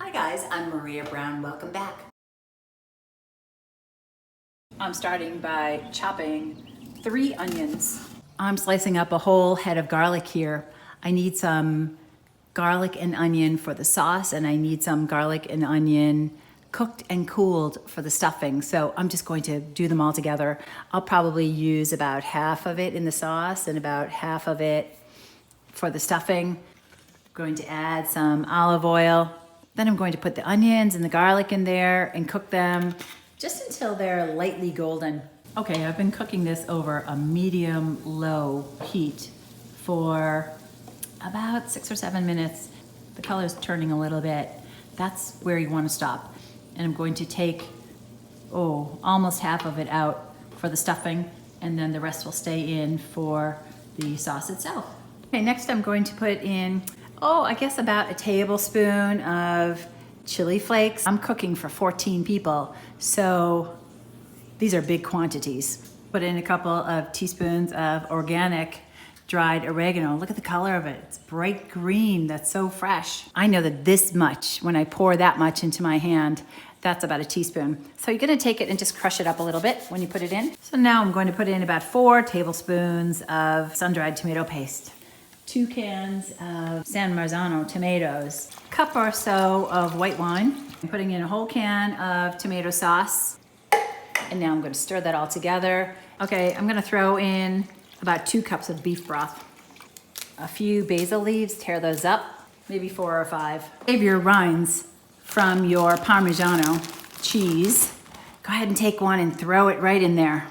Hi guys, I'm Maria Brown. Welcome back. I'm starting by chopping 3 onions. I'm slicing up a whole head of garlic here. I need some garlic and onion for the sauce, and I need some garlic and onion cooked and cooled for the stuffing. So I'm just going to do them all together. I'll probably use about half of it in the sauce and about half of it for the stuffing. I'm going to add some olive oil. Then I'm going to put the onions and the garlic in there and cook them just until they're lightly golden. Okay, I've been cooking this over a medium-low heat for about 6 or 7 minutes. The color's turning a little bit. That's where you want to stop. And I'm going to take, almost half of it out for the stuffing, and then the rest will stay in for the sauce itself. Okay, next I'm going to put in I guess about a tablespoon of chili flakes. I'm cooking for 14 people, so these are big quantities. Put in a couple of teaspoons of organic dried oregano. Look at the color of it. It's bright green. That's so fresh. I know that this much, when I pour that much into my hand, that's about a teaspoon. So you're gonna take it and just crush it up a little bit when you put it in. So now I'm going to put in about 4 tablespoons of sun-dried tomato paste. 2 cans of San Marzano tomatoes, cup or so of white wine. I'm putting in a whole can of tomato sauce. And now I'm going to stir that all together. Okay, I'm going to throw in about 2 cups of beef broth. A few basil leaves, tear those up, maybe 4 or 5. Save your rinds from your Parmesan cheese. Go ahead and take one and throw it right in there.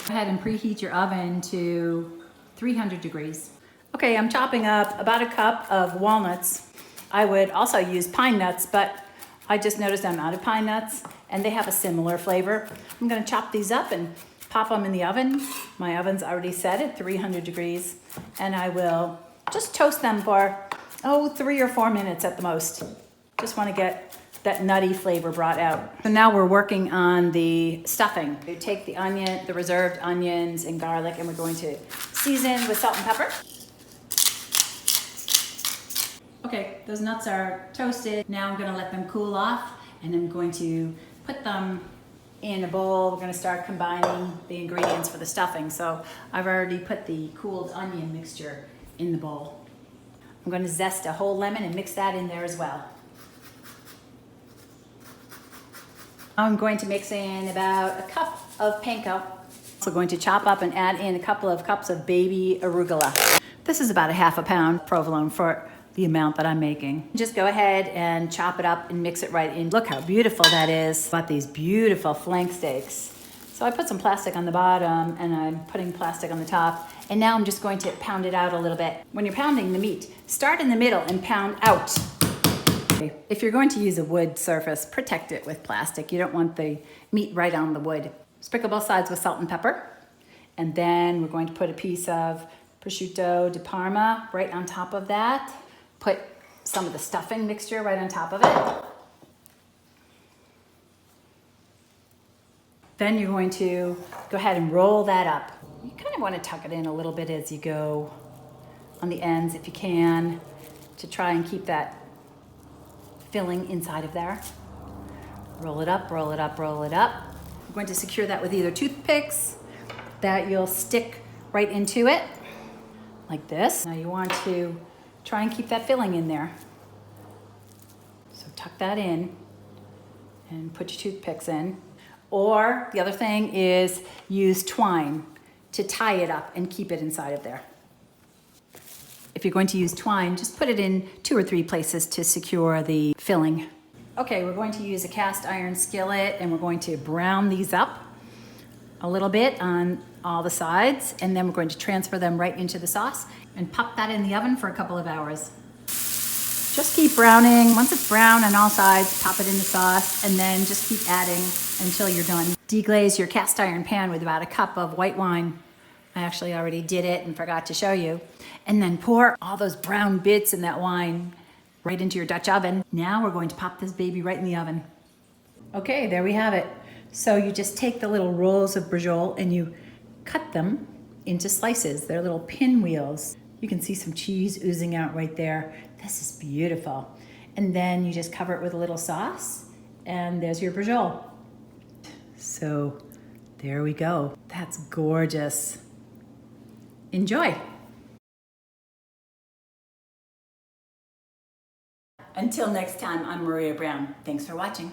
Go ahead and preheat your oven to 300 degrees. Okay, I'm chopping up about a cup of walnuts. I would also use pine nuts, but I just noticed I'm out of pine nuts and they have a similar flavor. I'm gonna chop these up and pop them in the oven. My oven's already set at 300 degrees, and I will just toast them for, 3 or 4 minutes at the most. Just wanna get that nutty flavor brought out. So now we're working on the stuffing. We take the onion, the reserved onions and garlic, and we're going to season with salt and pepper. Okay, those nuts are toasted. Now I'm gonna let them cool off, and I'm going to put them in a bowl. We're gonna start combining the ingredients for the stuffing. So I've already put the cooled onion mixture in the bowl. I'm gonna zest a whole lemon and mix that in there as well. I'm going to mix in about a cup of Panko. Also going to chop up and add in a couple of cups of Baby Arugula. This is about a ½ pound provolone for the amount that I'm making. Just go ahead and chop it up and mix it right in. Look how beautiful that is. Got these beautiful flank steaks. So I put some plastic on the bottom and I'm putting plastic on the top. And now I'm just going to pound it out a little bit. When you're pounding the meat, start in the middle and pound out. If you're going to use a wood surface, protect it with plastic. You don't want the meat right on the wood. Sprinkle both sides with salt and pepper. And then we're going to put a piece of Prosciutto di Parma right on top of that. Put some of the stuffing mixture right on top of it. Then you're going to go ahead and roll that up. You kind of want to tuck it in a little bit as you go on the ends if you can, to try and keep that filling inside of there. Roll it up, roll it up, roll it up. I'm going to secure that with either toothpicks that you'll stick right into it, like this. Now you want to try and keep that filling in there. So tuck that in and put your toothpicks in. Or the other thing is use twine to tie it up and keep it inside of there. If you're going to use twine, just put it in 2 or 3 places to secure the filling. Okay, we're going to use a cast iron skillet and we're going to brown these up a little bit on all the sides, and then we're going to transfer them right into the sauce and pop that in the oven for a couple of hours. Just keep browning. Once it's brown on all sides, pop it in the sauce, and then just keep adding until you're done. Deglaze your cast iron pan with about a cup of white wine. I actually already did it and forgot to show you. And then pour all those brown bits in that wine right into your Dutch oven. Now we're going to pop this baby right in the oven. Okay, there we have it. So you just take the little rolls of Braciole and you cut them into slices. They're little pinwheels. You can see some cheese oozing out right there. This is beautiful. and then you just cover it with a little sauce, and there's your braciole. So there we go. That's gorgeous. Enjoy. Until next time, I'm Maria Brown. Thanks for watching.